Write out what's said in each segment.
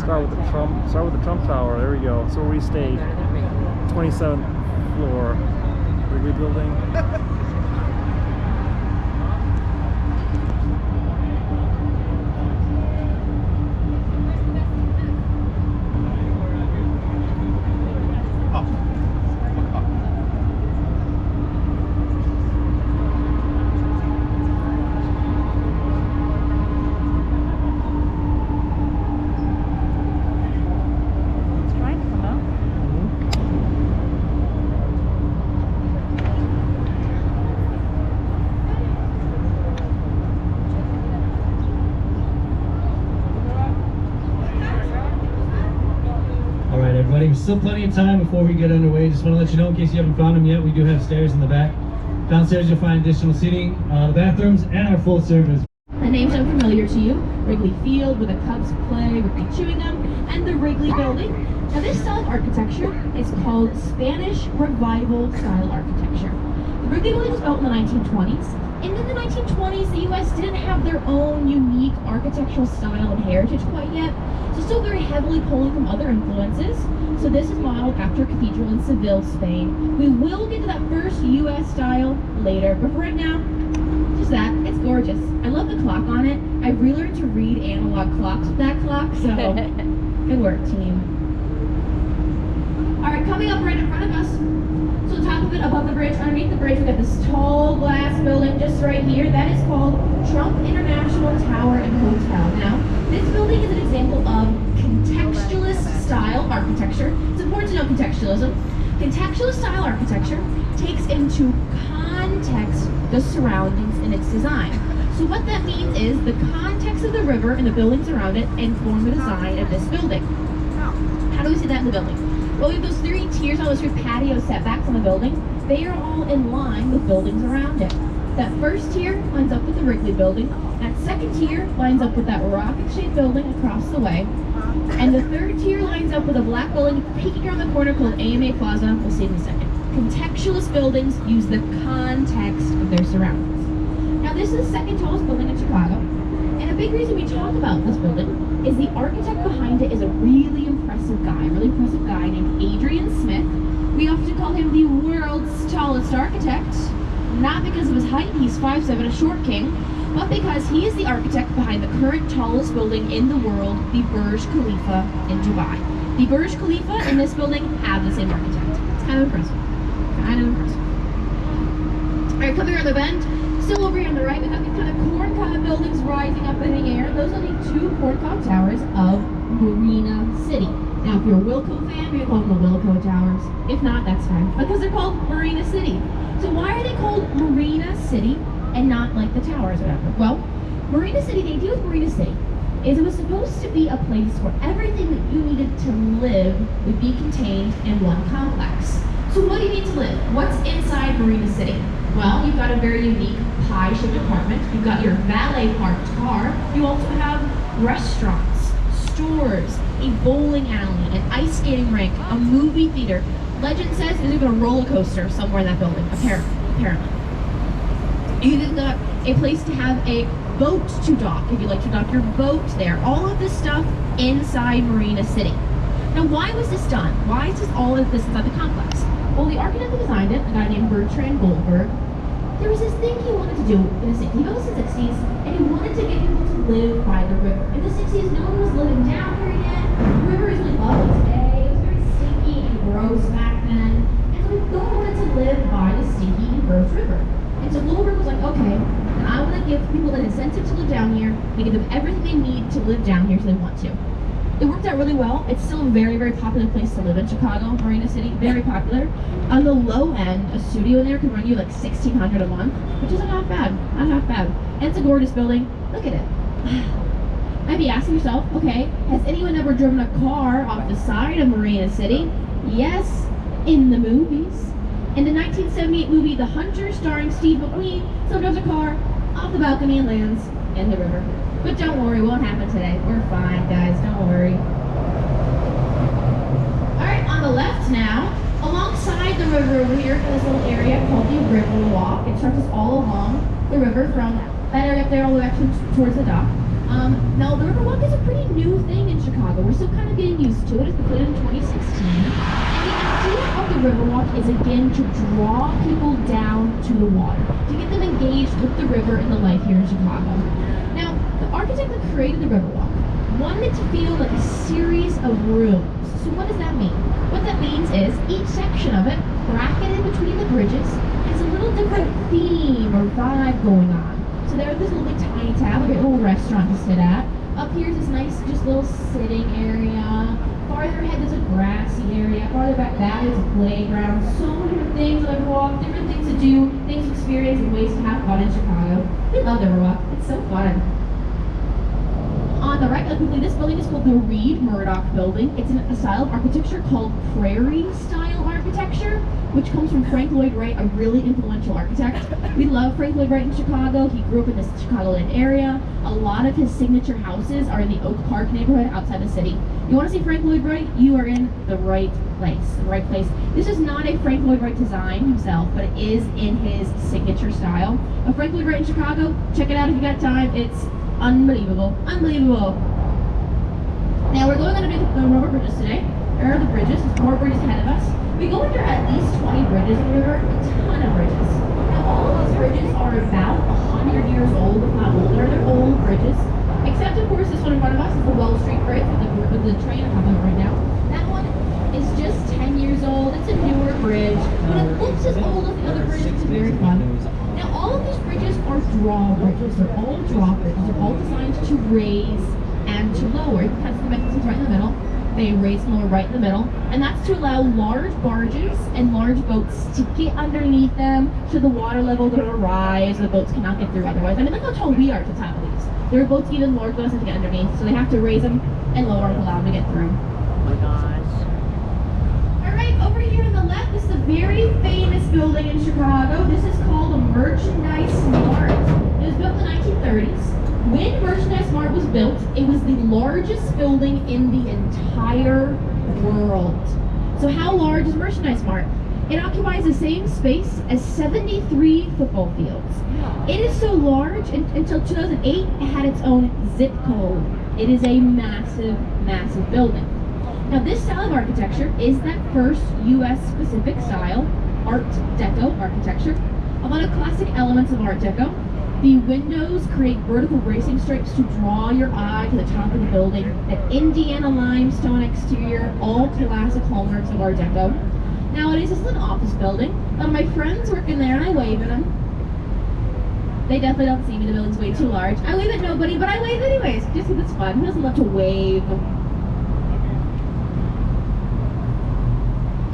Start with the Trump Tower. There we go. That's where we stayed. 27th floor. Wrigley Building. There's still plenty of time before we get underway. Just want to let you know, in case you haven't found them yet, we do have stairs in the back. Downstairs you'll find additional seating, the bathrooms, and our full service. The names sound familiar to you. Wrigley Field, where the Cubs play, Wrigley Chewing Gum, and the Wrigley Building. Now this style of architecture is called Spanish Revival style architecture. The Wrigley Building was built in the 1920s. And in the 1920s, the U.S. didn't have their own unique architectural style and heritage quite yet, so still very heavily pulling from other influences. So this is modeled after a cathedral in Seville, Spain. We will get to that first U.S. style later, but for right now, just that. It's gorgeous. I love the clock on it. I relearned to read analog clocks with that clock, so good work, team. All right, coming up right in front of us, so top of it, above the bridge, underneath the bridge, we got this tall glass building just right here. That is called Trump International Tower and Hotel. Now, this building is an example of contextualist style architecture. It's important to know contextualism. Contextualist style architecture takes into context the surroundings in its design. So what that means is the context of the river and the buildings around it inform the design of this building. How do we see that in the building? Well, we have those three tiers, all those three patio setbacks on the building. They are all in line with buildings around it. That first tier lines up with the Wrigley Building. That second tier lines up with that rocket-shaped building across the way. And the third tier lines up with a black building peeking around the corner called AMA Plaza. We'll see it in a second. Contextualist buildings use the context of their surroundings. Now, this is the second tallest building in Chicago. And a big reason we talk about this building is the architect behind it is a really impressive guy named Adrian Smith. We often call him the world's tallest architect, not because of his height, he's 5'7", a short king, but because he is the architect behind the current tallest building in the world, the Burj Khalifa in Dubai. The Burj Khalifa and this building have the same architect. It's kind of impressive. All right, coming around the bend, still over here on the right, we've got these kind of corn-cob buildings rising up in the air. Those are the two corn-cob towers of Marina City. Now, if you're a Wilco fan, we call them the Wilco Towers. If not, that's fine, because they're called Marina City. So why are they called Marina City and not like the towers or whatever? Well, Marina City, the idea with Marina City is it was supposed to be a place where everything that you needed to live would be contained in one complex. So what do you need to live? What's inside Marina City? Well, you've got a very unique pie-shaped apartment. You've got your valet parked car. You also have restaurants, stores, a bowling alley, an ice skating rink, a movie theater. Legend says there's even a roller coaster somewhere in that building, apparently. You've even got a place to have a boat to dock, if you like to dock your boat there. All of this stuff inside Marina City. Now, why was this done? Why is all of this inside the complex? Well, the architect who designed it, a guy named Bertrand Goldberg, there was this thing he wanted to do in the 60s. He built this in the 60s, and he wanted to get people to live by the river. In the 60s, no one was living down here yet. The river is really lovely today. It was very stinky and gross back then. And so no one wanted to live by the stinky and gross river. And so Goldberg was like, okay, then I want to give people an incentive to live down here and give them everything they need to live down here so they want to. It worked out really well. It's still a very, very popular place to live in Chicago, Marina City, very popular. On the low end, a studio in there can run you like $1,600 a month, which is not bad, not half bad. And it's a gorgeous building. Look at it. Might be asking yourself, okay, has anyone ever driven a car off the side of Marina City? Yes, in the movies. In the 1978 movie The Hunter, starring Steve McQueen, someone drives a car off the balcony and lands in the river. But don't worry, it won't happen today. We're fine, guys, don't worry. Alright, on the left now, alongside the river over here, in this little area called the River Walk. It stretches all along the river from that area up there all the way up towards the dock. Now, the Riverwalk is a pretty new thing in Chicago. We're still kind of getting used to it. It's been put in 2016. And the idea of the Riverwalk is, again, to draw people down to the water, to get them engaged with the river and the life here in Chicago. Now, the architect that created the Riverwalk wanted it to feel like a series of rooms. So what does that mean? What that means is each section of it, bracketed between the bridges, has a little different theme or vibe going on. So there's this little bit tiny tab, like a little restaurant to sit at. Up here's this nice, just little sitting area. Farther ahead there's a grassy area. Farther back that is a playground. So many different things on the Riverwalk, different things to do, things to experience, and ways to have fun in Chicago. We love the Riverwalk. It's so fun. On the right, quickly, this building is called the Reed Murdoch Building. It's in a style of architecture called Prairie style architecture, which comes from Frank Lloyd Wright, a really influential architect. We love Frank Lloyd Wright in Chicago. He grew up in the Chicagoland area. A lot of his signature houses are in the Oak Park neighborhood outside the city. You want to see Frank Lloyd Wright? You are in the right place. This is not a Frank Lloyd Wright design himself, but it is in his signature style. But Frank Lloyd Wright in Chicago, check it out if you got time. It's unbelievable. Now we're going underneath the rubber bridges today. There are the bridges. There's more bridges ahead of us. We go under at least 20 bridges, and there are a ton of bridges. Now all of these bridges are about 100 years old, if not older. They're old bridges. Except of course this one in front of us is the Wells Street Bridge with the train I'm talking about right now. That one is just 10 years old. It's a newer bridge. But it looks as old as the other bridges. It's very fun. Now all of these bridges are drawbridges. They're all drawbridges. They're all designed to raise and to lower. You can kind of see the mechanisms right in the middle. They raise and lower right in the middle. And that's to allow large barges and large boats to get underneath them should the water level go to rise, the boats cannot get through otherwise. I mean, look how tall we are to the top of these. There are boats even large enough to get underneath, so they have to raise them and lower them to allow them to get through. Oh my gosh. Alright, over here on the left, this is a very famous building in Chicago. This is called a Merchandise Mart. It was built in the 1930s. When Merchandise Mart was built, it was the largest building in the entire world. So how large is Merchandise Mart? It occupies the same space as 73 football fields. It is so large, until 2008, it had its own zip code. It is a massive, massive building. Now this style of architecture is that first U.S. specific style, Art Deco architecture. A lot of classic elements of Art Deco. The windows create vertical racing stripes to draw your eye to the top of the building. That Indiana limestone exterior, all classic hallmarks of Art Deco. Nowadays, this is an office building. A lot of my friends work in there and I wave at them. They definitely don't see me, the building's way too large. I wave at nobody, but I wave anyways, just because it's fun. Who doesn't love to wave?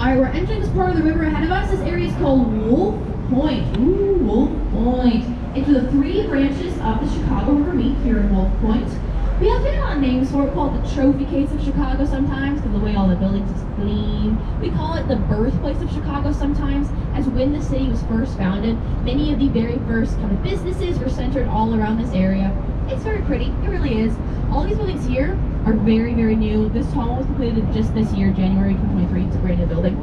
Alright, we're entering this part of the river ahead of us. This area is called Wolf Point. Ooh, Wolf Point. It's the three branches of the Chicago River meet here in Wolf Point. We have a lot of names for it, called the trophy case of Chicago sometimes, because of the way all the buildings is clean. We call it the birthplace of Chicago sometimes, as when the city was first founded, many of the very first kind of businesses were centered all around this area. It's very pretty, it really is. All these buildings here are very, very new. This hall was completed just this year, January 2023. It's a brand new building.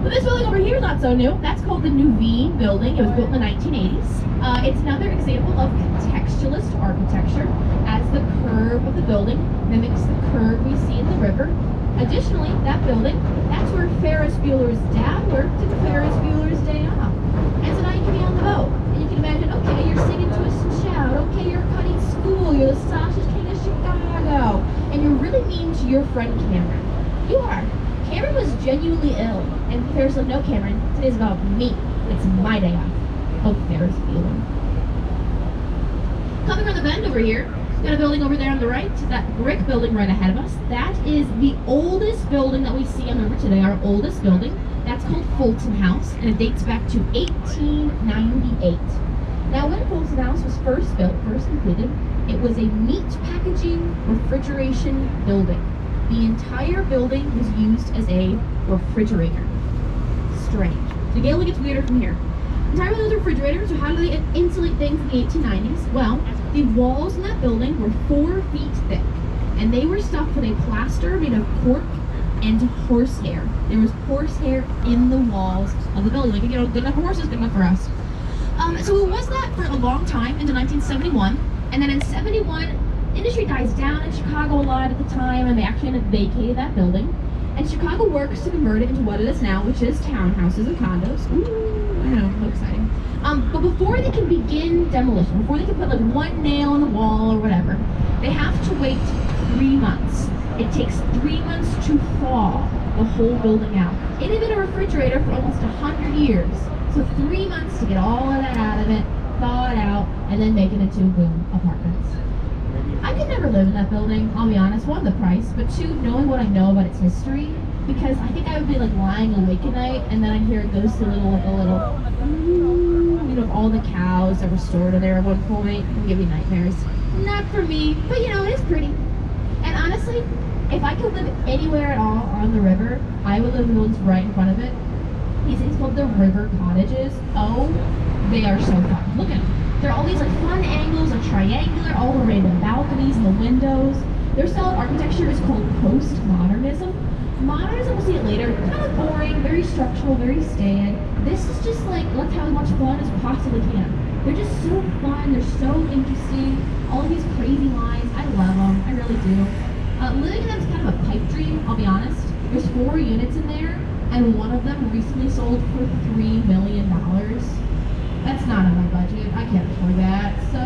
But this building over here is not so new. That's called the Nuveen Building. It was built in the 1980s. It's another example of contextualist architecture, as the curve of the building mimics the curve we see in the river. Additionally, that building, that's where Ferris Bueller's dad worked in Ferris Bueller's Day Off. And so now you can be on the boat, and you can imagine, okay, you're singing Twist and Shout, okay, you're cutting school, you're the Sausage King of Chicago, and you're really mean to your friend Cameron. You are. Cameron was genuinely ill, and Ferris said, no, Cameron, today's about me. It's my day off. Oh, Ferris Bueller. Coming around the bend over here, got a building over there on the right, that brick building right ahead of us. That is the oldest building that we see on the river today, our oldest building. That's called Fulton House, and it dates back to 1898. Now, when Fulton House was first built, first completed, it was a meat packaging refrigeration building. The entire building was used as a refrigerator. Strange. So it only gets weirder from here. Entire building was a refrigerator, so how do they insulate things in the 1890s? Well, the walls in that building were 4 feet thick, and they were stuffed with a plaster made of cork and horsehair. There was horsehair in the walls of the building. Like, you know, good enough for horses, good enough for us. So it was that for a long time, into 1971, and then in 71, industry dies down in Chicago a lot at the time, and they actually ended up vacating that building. And Chicago works to convert it into what it is now, which is townhouses and condos. Ooh, I know, so exciting. But before they can begin demolition, before they can put like one nail in the wall or whatever, they have to wait 3 months. It takes 3 months to thaw the whole building out. It had been a refrigerator for almost 100 years. So 3 months to get all of that out of it, thaw it out, and then make it into, boom, apartments. I could never live in that building, I'll be honest. One, the price, but two, knowing what I know about its history, because I think I would be like lying awake at night, and then I'd hear it goes to you know, all the cows that were stored in there at one point. It would give me nightmares. Not for me, but you know, it is pretty. And honestly, if I could live anywhere at all on the river, I would live in the ones right in front of it. These things called the river cottages. Oh, they are so fun. Look at them. There are all these like fun angles, like triangular, all the way to the balconies and the windows. Their style of architecture is called postmodernism. Modernism, we'll see it later, kind of boring, very structural, very staid. This is just like, let's have as much fun as we possibly can. They're just so fun, they're so interesting. All of these crazy lines, I love them, I really do. Living in them is kind of a pipe dream, I'll be honest. There's 4 units in there, and one of them recently sold for $3 million. That's not on my budget. I can't afford that. So,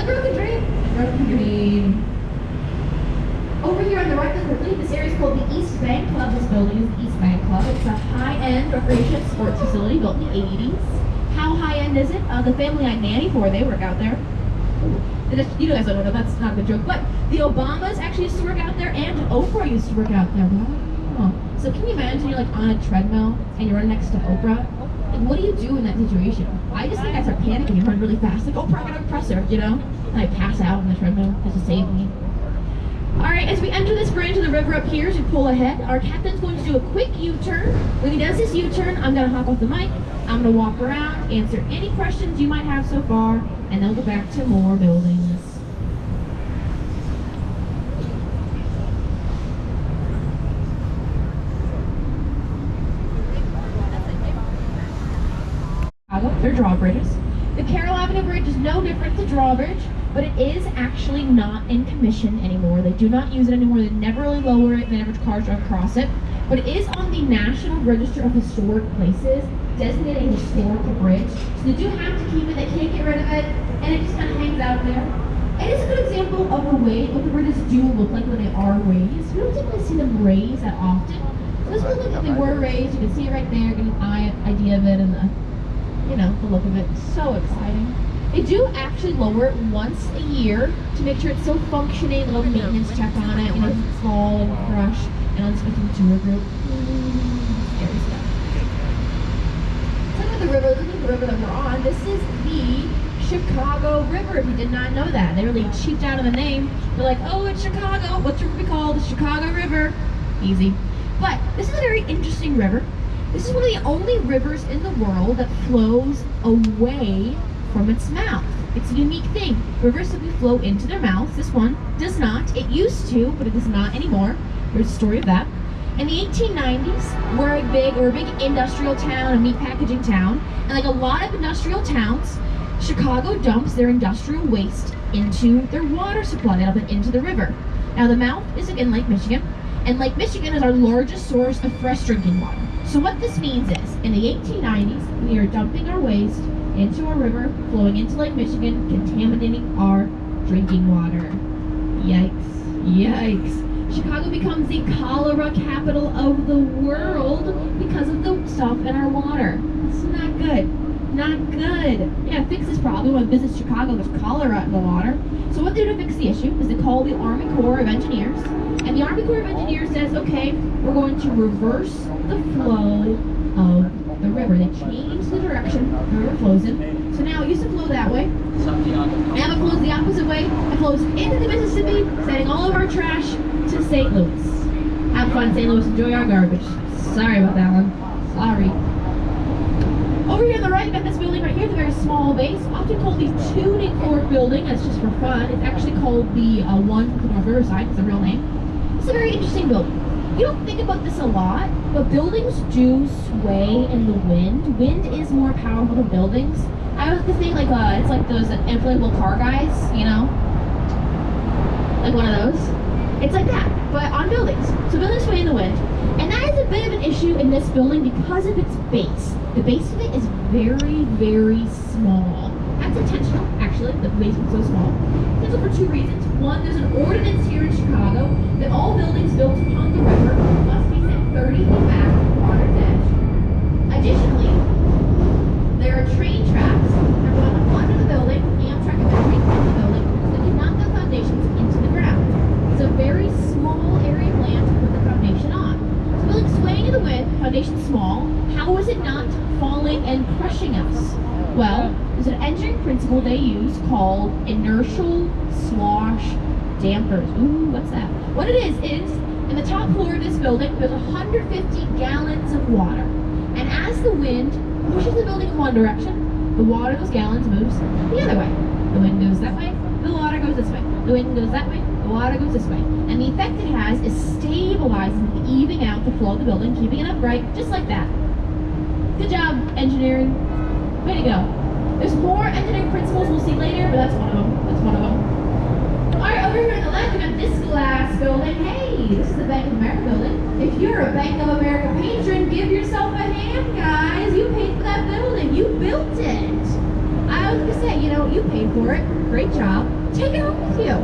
American dream. American dream. Over here on the right, quickly, this area is called the East Bank Club. This building is the East Bank Club. It's a high-end recreation sports facility built in the 80s. How high-end is it? The family I nanny for, they work out there. You guys don't know, that's not a good joke. But the Obamas actually used to work out there, and Oprah used to work out there. Wow. So can you imagine you're like on a treadmill and you're right next to Oprah? Like, what do you do in that situation? I just think I start panicking and run really fast. Like, Oprah, I'm gonna press her, you know? And I pass out on the treadmill just to save me. Alright, as we enter this branch of the river up here, as we pull ahead, our captain's going to do a quick U-turn. When he does this U-turn, I'm gonna hop off the mic, I'm gonna walk around, answer any questions you might have so far, and then we'll go back to more buildings. They're drawbridges. The Carroll Avenue Bridge is no different to drawbridge, but it is actually not in commission anymore. They do not use it anymore. They never really lower it. They never cars drive across it. But it is on the National Register of Historic Places, designated a historical bridge. So they do have to keep it. They can't get rid of it, and it just kind of hangs out there. It is a good example of the way what the bridges do look like when they are raised. We don't typically see them raised that often. So this will look like they were raised. You can see it right there, getting an idea of it, and you know, the look of it. So exciting. They do actually lower it once a year to make sure it's still functioning. A little maintenance check on it, you know, fall and crush, and unspeaking tour group. Scary stuff. So look at the river that we're on. This is the Chicago River, if you did not know that. They really cheaped out of the name. They're like, oh, it's Chicago. What's the river called? The Chicago River. Easy. But this is a very interesting river. This is one of the only rivers in the world that flows away from its mouth. It's a unique thing. Rivers simply flow into their mouths. This one does not. It used to, but it does not anymore. There's a story of that. In the 1890s, we're a big industrial town, a meat packaging town, and like a lot of industrial towns, Chicago dumps their industrial waste into their water supply. They dump it into the river. Now the mouth is in Lake Michigan, and Lake Michigan is our largest source of fresh drinking water. So what this means is, in the 1890s, we are dumping our waste into our river, flowing into Lake Michigan, contaminating our drinking water. Yikes. Yikes. Chicago becomes the cholera capital of the world because of the stuff in our water. It's not good. Not good. Yeah, fix this problem. When visit Chicago, there's cholera in the water. So what they do to fix the issue is they call the Army Corps of Engineers. And the Army Corps of Engineers says, okay, we're going to reverse the flow of the river. They change the direction the river flows in. So now it used to flow that way. Now it flows the opposite way. It flows into the Mississippi, sending all of our trash to St. Louis. Have fun, St. Louis. Enjoy our garbage. Sorry about that one. Sorry. Over here on the right, you've got this building right here, the very small base, often called the Tuning Fork Building. That's just for fun. It's actually called the one from North Riverside. It's a real name. It's a very interesting building. You don't think about this a lot, but buildings do sway in the wind. Wind is more powerful than buildings. I was thinking like it's like those inflatable car guys, you know? like one of those. It's like that, but on buildings. So buildings sway in the wind. And that is a bit of an issue in this building because of its base. The base of it is very, very small. That's intentional, actually, the base is so small. Intentional for two reasons. One, there's an ordinance here in Chicago that all buildings built upon the river must be set 30 feet back from the water's edge. Additionally, there are train tracks that run under the building, Amtrak and trains under the building, so they cannot build foundations into the ground. It's a very small area of land to put the foundation on. So buildings swaying in the wind, foundation small, how is it not falling and crushing us? Well, there's an engineering principle they use called inertial slosh dampers. Ooh, what's that? What it is in the top floor of this building, there's 150 gallons of water. And as the wind pushes the building in one direction, the water, those gallons, moves the other way. The wind goes that way, the water goes this way. The wind goes that way, the water goes this way. And the effect it has is stabilizing and evening out the flow of the building, keeping it upright, just like that. Good job, engineering. Way to go. There's more engineering principles we'll see later, but that's one of them. That's one of them. Alright, over here on the left, we got this glass building. Hey, this is the Bank of America building. If you're a Bank of America patron, give yourself a hand, guys. You paid for that building. You built it. I was gonna say, you know, you paid for it. Great job. Take it home with you.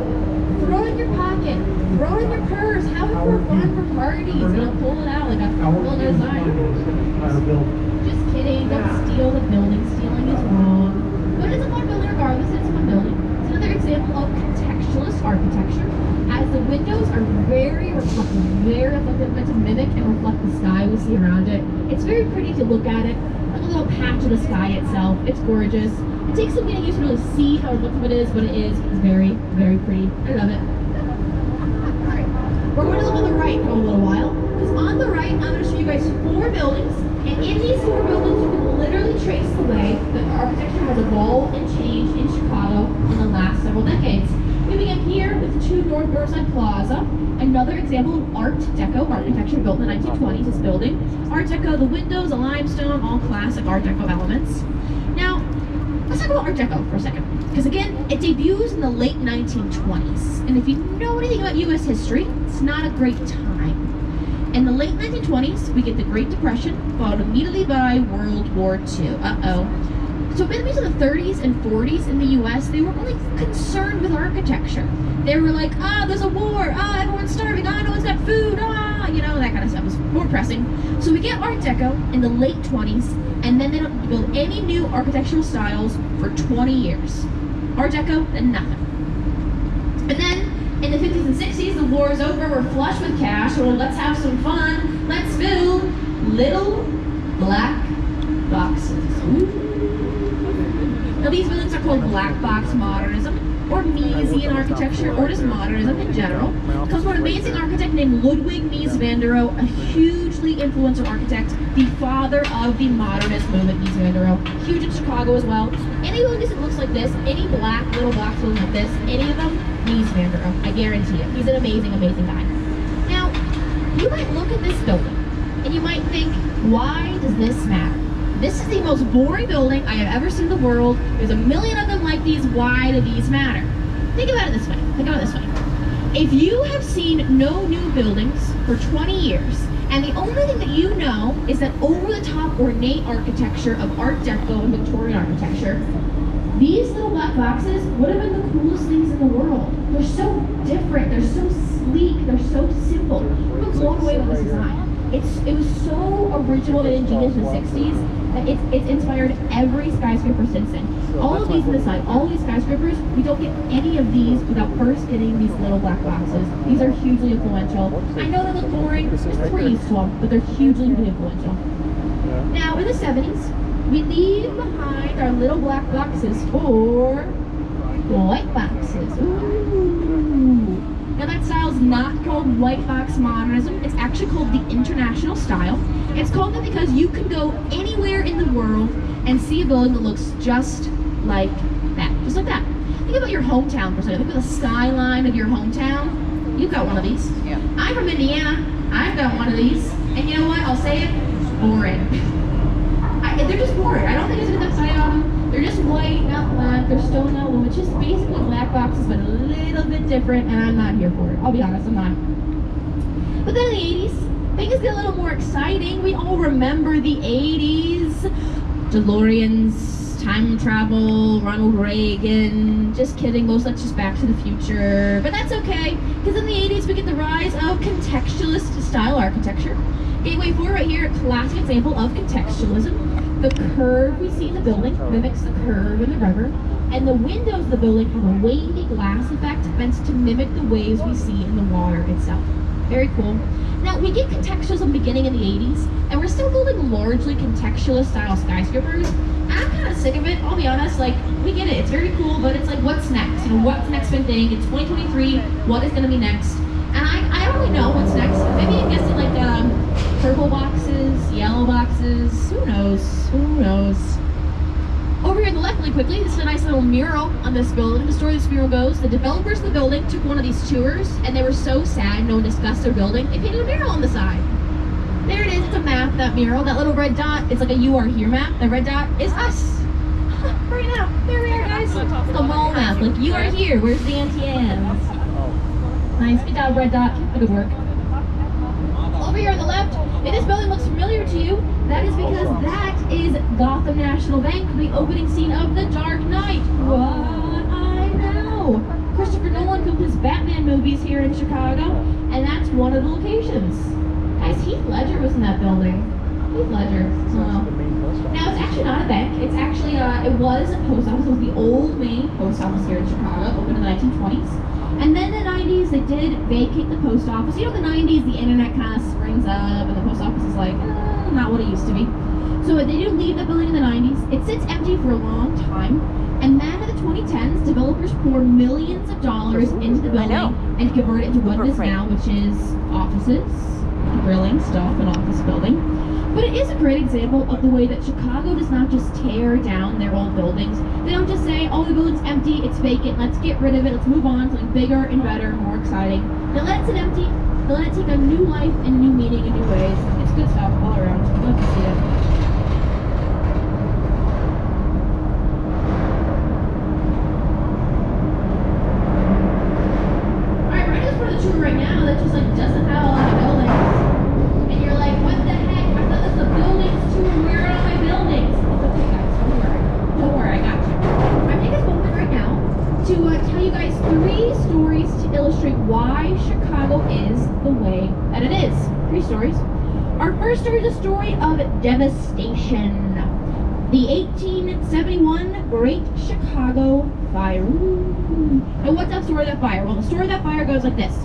Throw it in your pocket. Throw it in your purse. Have it for fun for parties. You know, pull it out like a building design. Just kidding. Don't steal the building. Stealing is wrong. But it's a fun building regardless. It's a fun building. It's another example of contextualist architecture. As the windows are very reflective, meant to mimic and reflect the sky we see around it. It's very pretty to look at it. Like a little patch of the sky itself. It's gorgeous. It takes some getting used to really see how reflective it is, but it is. It's very, very pretty. I love it. Alright. We're going to look on the right for a little while. Because on the right, I'm going to show you guys 4 buildings. And in these 4 buildings, you can literally trace the way that architecture has evolved and changed in Chicago in the last several decades. We begin here with 2 North Riverside Plaza, another example of Art Deco architecture built in the 1920s. This building, Art Deco, the windows, the limestone, all classic Art Deco elements. Now, let's talk about Art Deco for a second, because again, it debuts in the late 1920s. And if you know anything about U.S. history, it's not a great time. In the late 1920s, we get the Great Depression, followed immediately by World War II. So in the 30s and 40s in the US, they weren't really concerned with architecture. They were like, there's a war, everyone's starving, no one's got food, you know, that kind of stuff was more pressing. So we get Art Deco in the late 20s, and then they don't build any new architectural styles for 20 years. Art Deco, then nothing. And then in the 50s and 60s, the war is over, we're flush with cash, so let's have some fun. Let's build little black boxes. Ooh. Now these buildings are called black box modernism, or Miesian architecture, or just modernism in general. It comes from an amazing architect named Ludwig Mies van der Rohe, a hugely influential architect, the father of the modernist movement, Mies van der Rohe. Huge in Chicago as well. Any building that looks like this, any black little box building like this, any of them, Mies van der Rohe. I guarantee it. He's an amazing, amazing guy. Now, you might look at this building, and you might think, why does this matter? This is the most boring building I have ever seen in the world. There's a million of them like these. Why do these matter? Think about it this way. Think about it this way. If you have seen no new buildings for 20 years, and the only thing that you know is that over-the-top ornate architecture of Art Deco and Victorian architecture, these little black boxes would have been the coolest things in the world. They're so different. They're so sleek. They're so simple. I'm blown away by this design. It was so original and ingenious in the 60s that it's inspired every skyscraper since then. All of these on the side, all of these skyscrapers, we don't get any of these without first getting these little black boxes. These are hugely influential. I know they look boring, just because we're used to them, but they're hugely influential. Now, in the 70s, we leave behind our little black boxes for white boxes. Ooh. Now that style is not called white box modernism, it's actually called the international style. It's called that because you can go anywhere in the world and see a building that looks just like that. Just like that. Think about your hometown for a second. Think about the skyline of your hometown. You've got one of these. Yeah. I'm from Indiana. I've got one of these. And you know what? I'll say it. Boring. They're just boring. I don't think there's enough exciting about them. They're They're just white, not black. They're stone, not aluminum. It's just basically black boxes, but a little bit different, and I'm not here for it. I'll be honest, I'm not. But then in the 80s, things get a little more exciting. We all remember the 80s. DeLoreans, time travel, Ronald Reagan. Just kidding, most of that's just Back to the Future. But that's okay, because in the 80s we get the rise of contextualist style architecture. Gateway 4 right here, a classic example of contextualism. The curve we see in the building mimics the curve in the river, and the windows of the building have a wavy glass effect meant to mimic the waves we see in the water itself. Very cool. Now, we get contextualism beginning in the 80s, and we're still building largely contextualist style skyscrapers, and I'm kind of sick of it, I'll be honest. Like, we get it, it's very cool, but it's like, what's next? You know, what's the next big thing? It's 2023, what is going to be next? And I don't really know what's next. Maybe I'm guessing like purple boxes, yellow boxes, who knows? Over here on the left, really quickly, this is a nice little mural on this building. The story of this mural goes, the developers of the building took one of these tours, and they were so sad no one discussed their building, they painted a mural on the side. There it is, it's a map, that mural. That little red dot, it's like a You Are Here map. The red dot is us. Right now, there we are, guys. It's like a mall map, like you are here, where's the Auntie Anne's? Nice, good job, red dot, good work. Over here on the left, if this building looks familiar to you, that is because that is Gotham National Bank, the opening scene of The Dark Knight. What? I know. Christopher Nolan filmed his Batman movies here in Chicago, and that's one of the locations. Guys, Heath Ledger was in that building. Heath Ledger. Oh. Now, it's actually not a bank. It's actually, it was a post office. It was the old main post office here in Chicago, opened in the 1920s. And then in the 90s, they did vacate the post office. You know, in the 90s, the internet kind of springs up, and the post office is like, not what it used to be. So they did leave the building in the 90s. It sits empty for a long time. And then in the 2010s, developers poured millions of dollars into the building and converted it into what it is now, which is offices, grilling stuff, an office building. But it is a great example of the way that Chicago does not just tear down their old buildings. They don't just say, oh, the building's empty, it's vacant, let's get rid of it, let's move on to something bigger and better, more exciting. They let it sit empty, they let it take on new life and new meaning in new ways. It's good stuff all around. I'd love to see it. Alright, we're just for the tour right now that just like doesn't have a lot of buildings. And you're like, what the heck? I thought this was a buildings tour. Where are all my buildings? It's okay, guys. Don't worry, I got you. I'm taking this moment right now to tell you guys 3 stories to illustrate why Chicago is the way that it is. 3 stories. Our first story is a story of devastation. The 1871 Great Chicago Fire. Now, what's that story of that fire? Well, the story of that fire goes like this.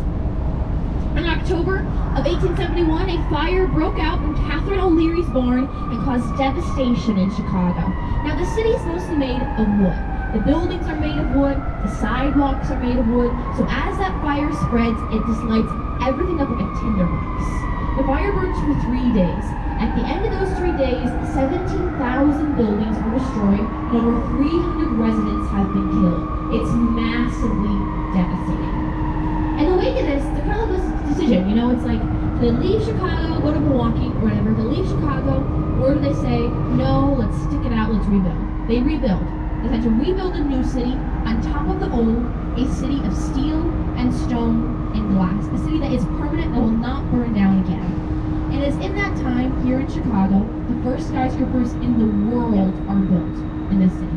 In October of 1871, a fire broke out in Catherine O'Leary's barn and caused devastation in Chicago. Now, the city is mostly made of wood. The buildings are made of wood, the sidewalks are made of wood, so as that fire spreads, it just lights everything up like a tinderbox. The fire burned for 3 days. At the end of those 3 days, 17,000 buildings were destroyed and over 300 residents have been killed. It's massively devastating. And the wake of this, they're kind of this decision, you know, it's like, they leave Chicago, go to Milwaukee, or whatever, they leave Chicago, or do they say, no, let's stick it out, let's rebuild. They rebuild. They had to rebuild a new city on top of the old, a city of steel and stone and glass, a city that is permanent, that will not burn down again. And it's in that time, here in Chicago, the first skyscrapers in the world are built in this city.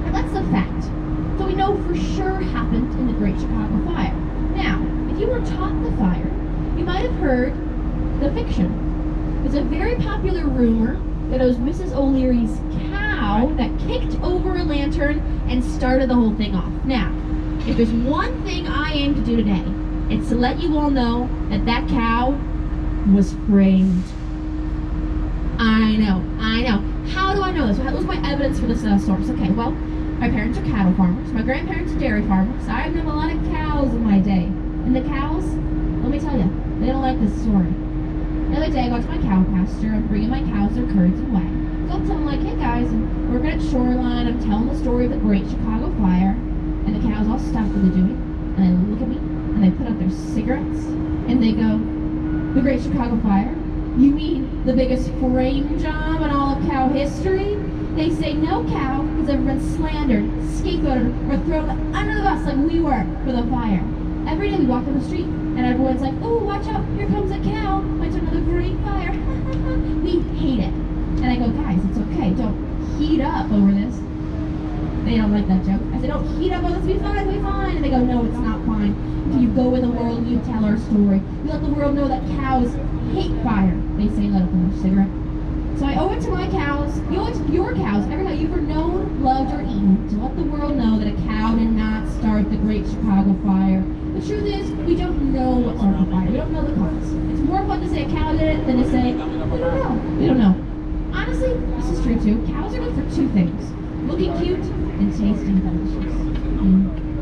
And that's the fact. So we know for sure happened in the Great Chicago Fire. Now, if you were taught the fire, you might have heard the fiction. There's a very popular rumor that it was Mrs. O'Leary's cow that kicked over a lantern and started the whole thing off. Now, if there's one thing I aim to do today, it's to let you all know that that cow was framed. I know. How do I know this? What was my evidence for this source? Okay, well, my parents are cattle farmers. My grandparents are dairy farmers. I've known a lot of cows in my day. And the cows, let me tell you, they don't like this story. The other day, I go to my cow pasture. I'm bringing my cows their curds and whey. So I'm telling them, like, hey guys, I'm working at Shoreline. I'm telling the story of the Great Chicago Fire. And the cows all stop what they're doing. And they look at me, and they put out their cigarettes. And they go, the Great Chicago Fire? You mean the biggest frame job in all of cow history? They say no cow has ever been slandered, scapegoated, or thrown under the bus like we were for the fire. Every day we walk down the street and everyone's like, oh, watch out, here comes a cow, might start another great fire. We hate it. And I go, guys, it's okay, don't heat up over this. They don't like that joke. I said, don't heat up over this, be fine, be fine. And they go, no, it's not fine. Until you go in the world and you tell our story. You let the world know that cows hate fire. They say, let up in their cigarette. So I owe it to my cows, you owe it to your cows, every cow you've ever known, loved, or eaten, to let the world know that a cow did not start the Great Chicago Fire. The truth is, we don't know what started the fire. We don't know the cause. It's more fun to say a cow did it than to say, we don't know. We don't know. Honestly, this is true too. Cows are good for two things. Looking cute and tasting delicious.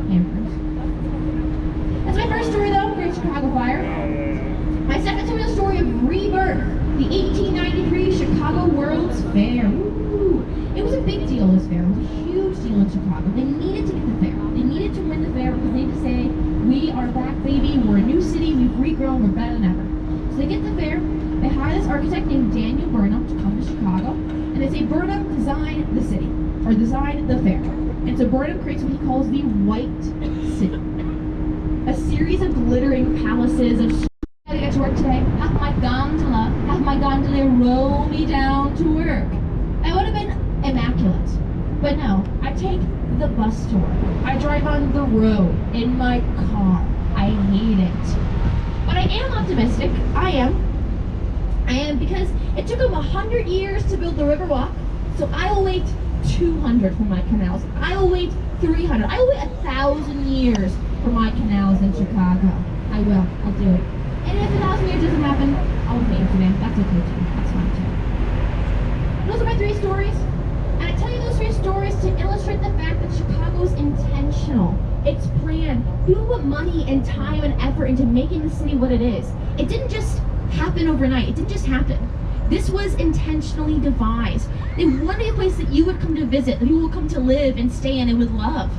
Hamburgers. That's my first story though, Great Chicago Fire. My second story is the story of rebirth. The 1893 Chicago World's Fair. Woo! It was a big deal, this fair. It was a huge deal in Chicago. They needed to get the fair. They needed to win the fair because they needed to say, we are back, baby. We're a new city. We've regrown. We're better than ever. So they get the fair. They hire this architect named Daniel Burnham to come to Chicago. And they say, Burnham, design the city. Or design the fair. And so Burnham creates what he calls the White City. A series of glittering palaces of I get to work today. Have my gondola row me down to work. That would have been immaculate. But no, I take the bus to work. I drive on the road in my car. I hate it. But I am optimistic. I am because it took them 100 years to build the Riverwalk. So I will wait 200 for my canals. I will wait 300. I will wait 1,000 years for my canals in Chicago. I will. I'll do it. And if 1,000 years doesn't happen, I'll pay for them. That's okay too. That's fine too. Those are my three stories. And I tell you those three stories to illustrate the fact that Chicago's intentional. It's planned. People put money and time and effort into making the city what it is. It didn't just happen overnight. It didn't just happen. This was intentionally devised. They wanted a place that you would come to visit, that people would come to live and stay in and would love.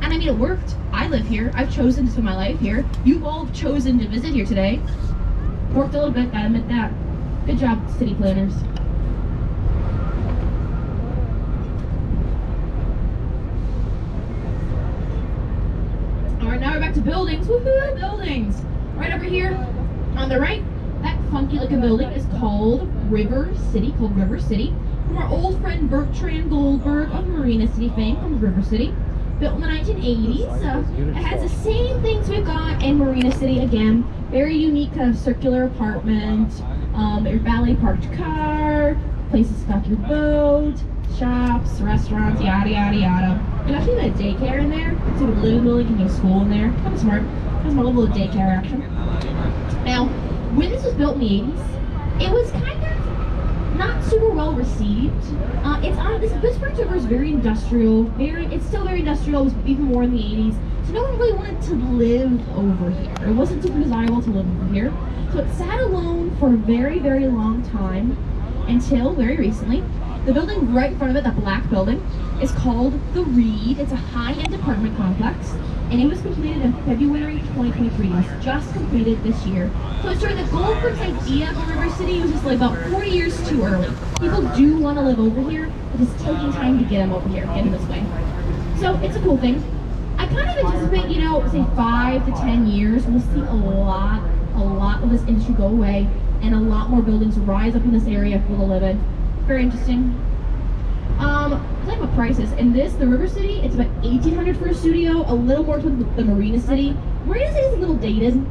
And I mean, it worked. I live here. I've chosen to spend my life here. You've all chosen to visit here today. Worked a little bit, gotta admit that. Good job, city planners. All right, now we're back to buildings. Woohoo, buildings. Right over here on the right, that funky looking building is called River City, From our old friend Bertrand Goldberg of Marina City fame from River City. Built in the 1980s. It has the same things we've got in Marina City again. Very unique kind of circular apartment, your valet parked car, places to stock your boat, shops, restaurants, yada yada yada. There's actually a daycare in there, so the little building can go to school in there. Kind of smart. Has my little daycare action. Now, when this was built in the 80s, it was kind of not super well received. This River is very industrial. It's still very industrial. It was even more in the 80s. So no one really wanted to live over here. It wasn't super desirable to live over here. So it sat alone for a very, very long time until very recently. The building right in front of it, that black building, is called The Reed. It's a high-end apartment complex, and it was completed in February 2023. It was just completed this year. So it's during the Goldberg's idea of River City. It was just like about 40 years too early. People do want to live over here, but it's taking time to get them over here, get them this way. So it's a cool thing. I kind of anticipate, say 5 to 10 years, we'll see a lot of this industry go away, and a lot more buildings rise up in this area for people to live in. Very interesting. Let's talk about prices. In the River City, it's about $1,800 for a studio, a little more than the Marina City. Marina City is a little dated.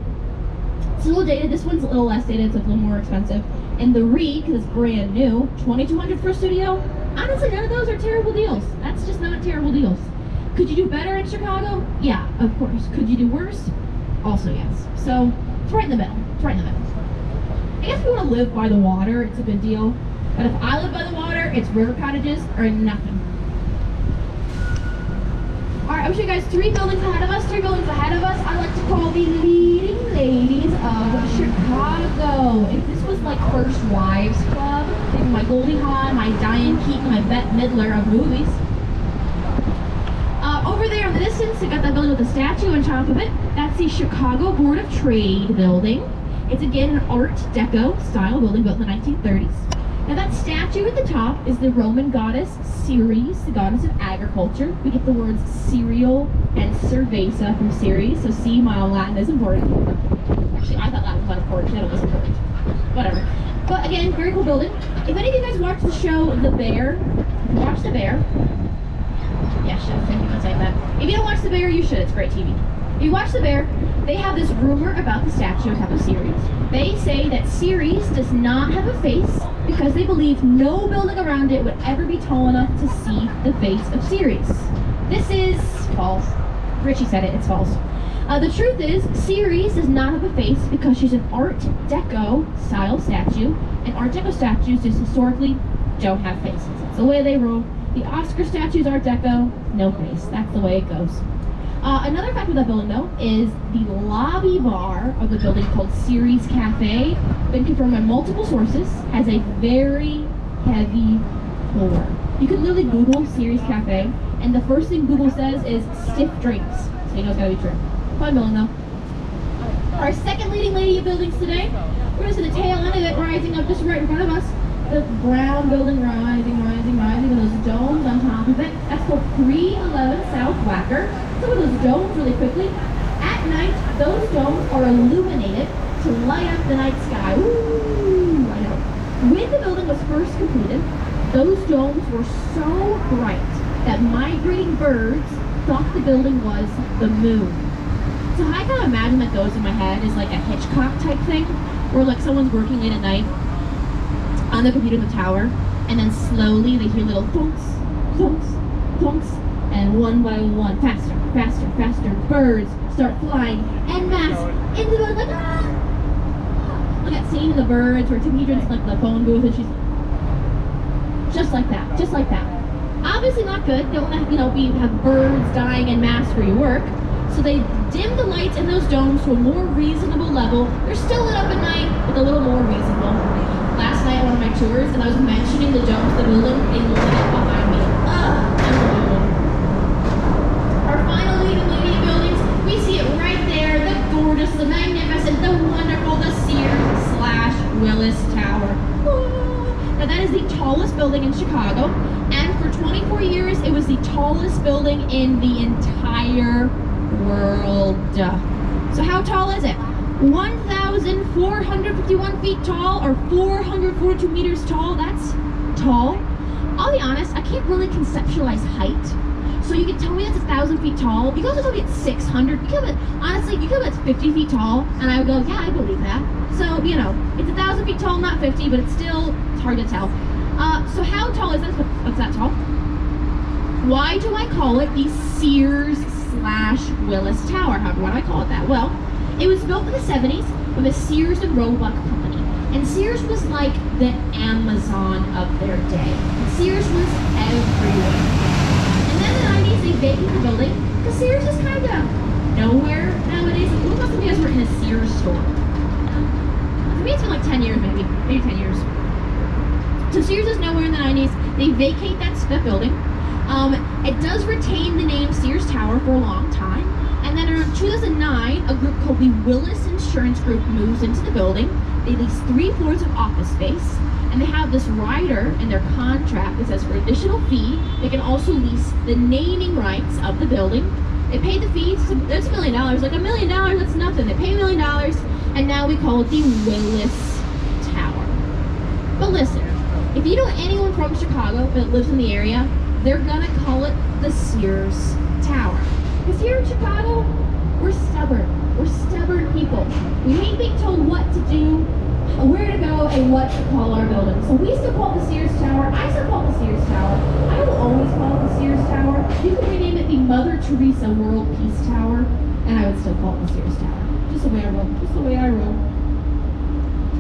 It's a little dated. This one's a little less dated, so it's a little more expensive. And the Reed, because it's brand new, $2,200 for a studio. Honestly, none of those are terrible deals. That's just not terrible deals. Could you do better in Chicago? Yeah, of course. Could you do worse? Also yes. So it's right in the middle. It's right in the middle. I guess if you want to live by the water, it's a good deal. But if I live by the water, it's river cottages or nothing. Alright, I'll show you guys 3 buildings ahead of us. 3 buildings ahead of us I like to call the leading ladies of Chicago. If this was like First Wives Club, maybe my Goldie Hawn, my Diane Keaton, my Bette Midler of movies. Over there in the distance, you got that building with the statue on top of it. That's the Chicago Board of Trade building. It's again an Art Deco style building built in the 1930s. Now that statue at the top is the Roman goddess Ceres, the goddess of agriculture. We get the words cereal and cerveza from Ceres, so C, my Latin is important. Actually, I thought Latin was unimportant, that was important. Whatever. But again, very cool building. If any of you guys watched the show The Bear, watch The Bear. Yeah, should have been saying that. If you don't watch The Bear, you should. It's great TV. If you watch The Bear, they have this rumor about the statue on top of Ceres. They say that Ceres does not have a face because they believe no building around it would ever be tall enough to see the face of Ceres. This is false. Richie said it, it's false. The truth is, Ceres does not have a face because she's an Art Deco style statue, and Art Deco statues just historically don't have faces. It's the way they roll. The Oscar statues Art Deco, no face. That's the way it goes. Another fact of that building, though, is the lobby bar of the building called Ceres Cafe, been confirmed by multiple sources, has a very heavy floor. You can literally Google Ceres Cafe, and the first thing Google says is stiff drinks. So you know it's gotta be true. Fun building, though. Our second leading lady of buildings today, we're gonna see the tail end of it rising up just right in front of us. The brown building rising, with those domes on top of it. That's called 311 South Wacker. Some of those domes really quickly. At night, those domes are illuminated to light up the night sky. Ooh, I know. When the building was first completed, those domes were so bright that migrating birds thought the building was the moon. So I kind of imagine that goes in my head is like a Hitchcock type thing, where like someone's working late at night on the computer in the tower, and then slowly they hear little thunks, thunks, thunks, and one by one, faster, faster, faster, birds start flying en masse into the building, like, ah! Look at that scene of the birds where Tim Hedren's like the phone booth, and she's just like that, just like that. Obviously not good. Don't want to, have birds dying en masse where you work. So they dim the lights in those domes to a more reasonable level. They're still lit up at night, but a little more reasonable. Last night on one of my tours, and I was mentioning the domes of the building, they lit up behind me. Unbelievable. Our final leading lady of buildings, we see it right there, the gorgeous, the magnificent, the wonderful, the Sears/Willis Tower. Now that is the tallest building in Chicago, and for 24 years, it was the tallest building in the entire world. So how tall is it? 1,451 feet tall, or 442 meters tall. That's tall. I'll be honest, I can't really conceptualize height. So you can tell me that's 1,000 feet tall. You can also tell me it's 600. Honestly, you could tell me it's 50 feet tall, and I would go, yeah, I believe that. So, it's 1,000 feet tall, not 50, but it's hard to tell. So how tall is that? What's that tall? Why do I call it the Sears/Willis Tower? Why do I call it that? Well, it was built in the 70s by the Sears and Roebuck Company. And Sears was like the Amazon of their day. Sears was everywhere. And then in the 90s, they vacated the building because Sears is kind of nowhere nowadays. Like, when most of you guys were in a Sears store? For me, it's been like 10 years, maybe 10 years. So Sears is nowhere in the 90s. They vacate that building. It does retain the name Sears Tower for a long time. And then around 2009, a group called the Willis Insurance Group moves into the building. They lease 3 floors of office space, and they have this rider in their contract that says for additional fee, they can also lease the naming rights of the building. They pay the fee, that's $1 million. Like $1 million, that's nothing. They pay $1 million, and now we call it the Willis Tower. But listen, if you know anyone from Chicago that lives in the area, they're gonna call it the Sears Tower. Because here in Chicago, we're stubborn. We're stubborn people. We hate being told what to do, where to go, and what to call our building. So we still call it the Sears Tower. I still call it the Sears Tower. I will always call it the Sears Tower. You could rename it the Mother Teresa World Peace Tower, and I would still call it the Sears Tower. Just the way I roll. Just the way I roll.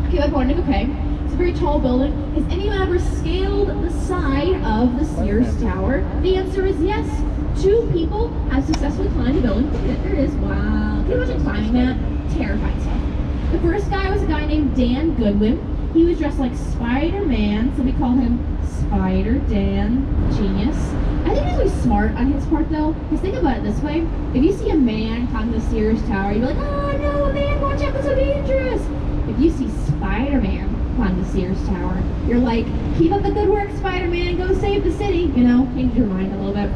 Okay, my point, okay. It's a very tall building. Has anyone ever scaled the side of the Sears Tower? The answer is yes. 2 people have successfully climbed the building. There it is. Wow. Can you imagine climbing that? Terrifying stuff. The first guy was a guy named Dan Goodwin. He was dressed like Spider-Man, so we call him Spider Dan. Genius. I think he's really smart on his part, though. Because think about it this way. If you see a man climb the Sears Tower, you'd be like, oh no, a man, watch out, that's so dangerous. If you see Spider-Man climb the Sears Tower. You're like, keep up the good work, Spider-Man, go save the city. You know, change your mind a little bit.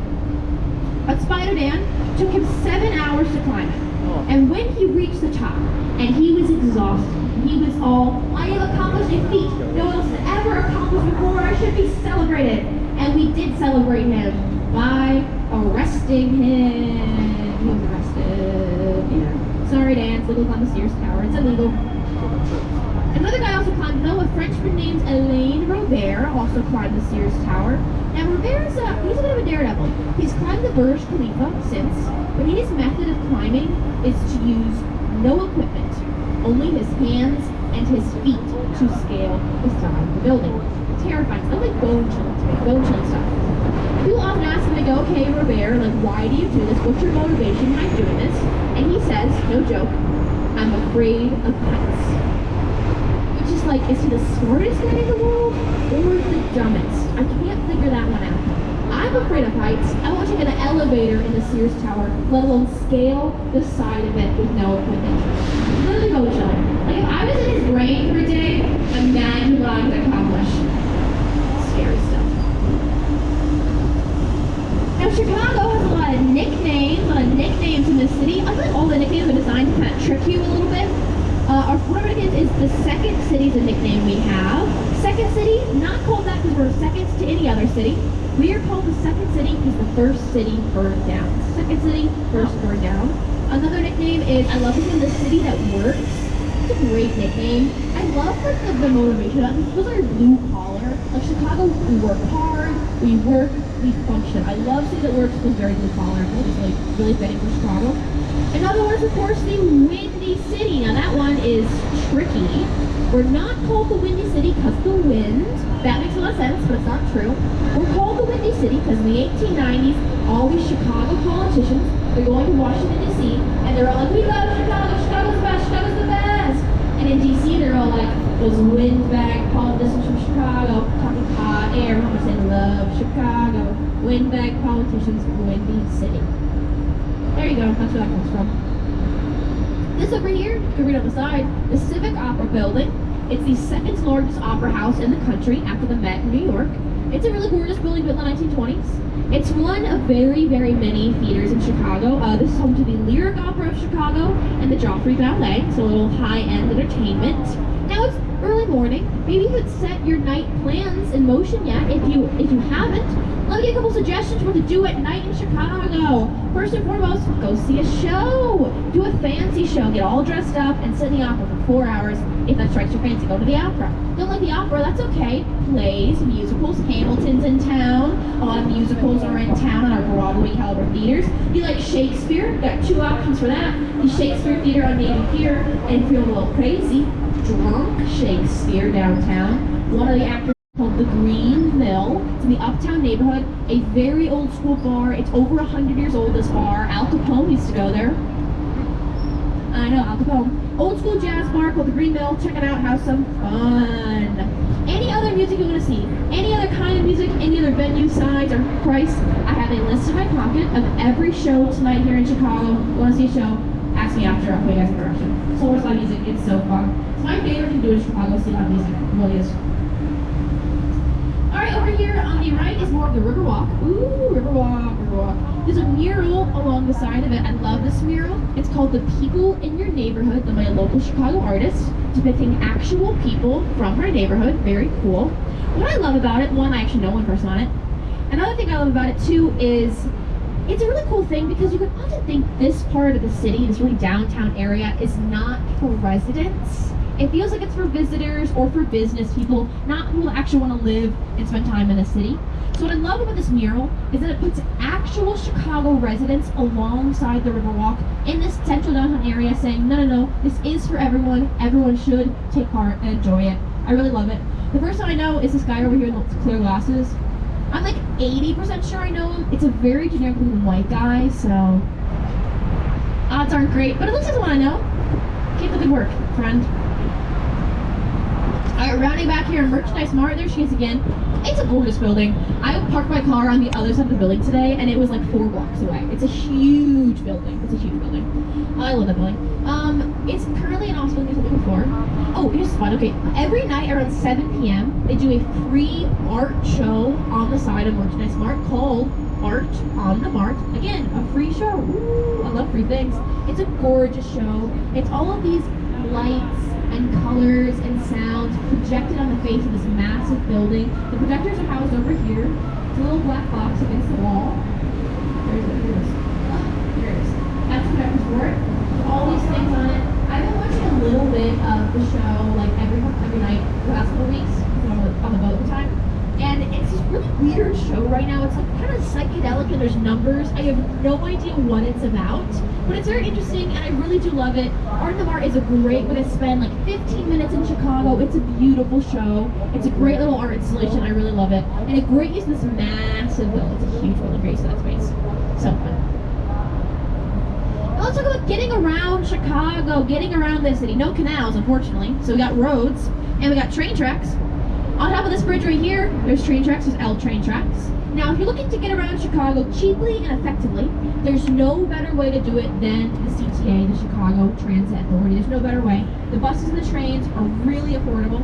But Spider-Man took him 7 hours to climb it. And when he reached the top, and he was exhausted, he was all, I have accomplished a feat no one else had ever accomplished before, I should be celebrated. And we did celebrate him by arresting him. He was arrested, yeah. Sorry, Dan, it's legal on the Sears Tower, it's illegal. Another guy also climbed, a Frenchman named Alain Robert also climbed the Sears Tower. Now Robert's he's a bit of a daredevil. He's climbed the Burj Khalifa since, but his method of climbing is to use no equipment, only his hands and his feet to scale the side of the building. Terrifying. It's like bone chilling stuff. People often ask him, they go, okay, Robert, like, why do you do this? What's your motivation behind doing this? And he says, no joke, I'm afraid of heights. Which is like, is he the smartest guy in the world or the dumbest? I can't figure that one out. I'm afraid of heights. I won't take an elevator in the Sears Tower, let alone scale the side of it with no equipment. Literally bone chilling. Like, if I was in his brain for a day, imagine what I could accomplish. Scary stuff. Now, Chicago has a lot of nicknames in the city. I feel like all the nicknames are designed to kind of trick you a little bit. Our Florida is the second city is a nickname we have. Second city, not called that because we're seconds to any other city. We are called the second city because the first city burned down. Second city, first burned down. Another nickname is, I love the city that works. It's a great nickname. I love the motivation. Those are blue collar. Like Chicago, we work hard, we work, we function. I love city that works feels very blue collar. It's like really fitting for Chicago. Another one is, of course, the Windy City. Now that one is tricky. We're not called the Windy City because the wind. That makes a lot of sense, but it's not true. We're called the Windy City because in the 1890s, all these Chicago politicians, they're going to Washington, D.C., and they're all like, we love Chicago, Chicago's the best, Chicago's the best. And in D.C., they're all like, those windbag politicians from Chicago, talking hot air, remember saying love Chicago. Windbag politicians, Windy City. There you go, that's where that comes from. This over here, you can read on the side, the Civic Opera Building. It's the second largest opera house in the country after the Met in New York. It's a really gorgeous building built in the 1920s. It's one of very, very many theaters in Chicago. This is home to the Lyric Opera of Chicago and the Joffrey Ballet, so a little high-end entertainment. Now it's early morning. Maybe you could set your night plans in motion yet. If you haven't, let me get a couple suggestions for what to do at night in Chicago. First and foremost, go see a show. Do a fancy show. Get all dressed up and sit in the opera for 4 hours. If that strikes your fancy, go to the opera. Don't like the opera, that's okay. Plays, musicals, Hamilton's in town. A lot of musicals are in town in our Broadway caliber theaters. You like Shakespeare? Got 2 options for that. The Shakespeare Theater on Navy Pier, and if you're a little crazy, Drunk Shakespeare downtown. One of the actors called the Green Mill. It's in the Uptown neighborhood. A very old school bar. It's over 100 years old, this bar. Al Capone used to go there. I know, Al Capone. Old school jazz bar called the Green Mill. Check it out, have some fun. Any other music you want to see? Any other kind of music? Any other venue size or price? I have a list in my pocket of every show tonight here in Chicago. Want to see a show? Ask me after. I'll put you guys in direction. Solar Slide music, it's so fun. It's my favorite thing to do in Chicago, see live music. It really is. Alright, over here on the right is more of the Riverwalk. Ooh, Riverwalk. There's a mural along the side of it. I love this mural. It's called The People in Your Neighborhood, by a local Chicago artist, depicting actual people from her neighborhood. Very cool. What I love about it, one, I actually know one person on it. Another thing I love about it too is it's a really cool thing because you can often think this part of the city, this really downtown area, is not for residents. It feels like it's for visitors or for business people, not who actually want to live and spend time in the city. So what I love about this mural is that it puts actual Chicago residents alongside the Riverwalk in this central downtown area saying, no, this is for everyone. Everyone should take part and enjoy it. I really love it. The first one I know is this guy over here with clear glasses. I'm like 80% sure I know him. It's a very generic looking white guy, so odds aren't great, but it looks like the one I know. Keep the good work, friend. Alright, rounding back here in Merchandise Mart, there she is again. It's a gorgeous building. I parked my car on the other side of the building today, and it was like 4 blocks away. It's a huge building. It's a huge building. I love that building. It's currently an awesome building before. Oh, here's fun. Okay, every night around 7 p.m., they do a free art show on the side of Merchandise Mart called Art on the Mart. Again, a free show. Ooh, I love free things. It's a gorgeous show. It's all of these lights and colors and sounds projected on the face of this massive building. The projectors are housed over here. It's a little black box against the wall. There it is. There it is. That's the projector's for it. All these things on it. I've been watching a little bit of the show like every night the last couple weeks on the boat at the time. And it's this really weird show right now. It's like kind of psychedelic and there's numbers. I have no idea what it's about, but it's very interesting and I really do love it. Art on the Mart is a great way to spend like 15 minutes in Chicago. It's a beautiful show. It's a great little art installation. I really love it. And a great use of this massive building. It's a huge building, great use of that space. So fun. Now let's talk about getting around Chicago, getting around this city. No canals, unfortunately. So we got roads and we got train tracks. On top of this bridge right here, there's train tracks, there's L train tracks. Now, if you're looking to get around Chicago cheaply and effectively, there's no better way to do it than the CTA, the Chicago Transit Authority. There's no better way. The buses and the trains are really affordable.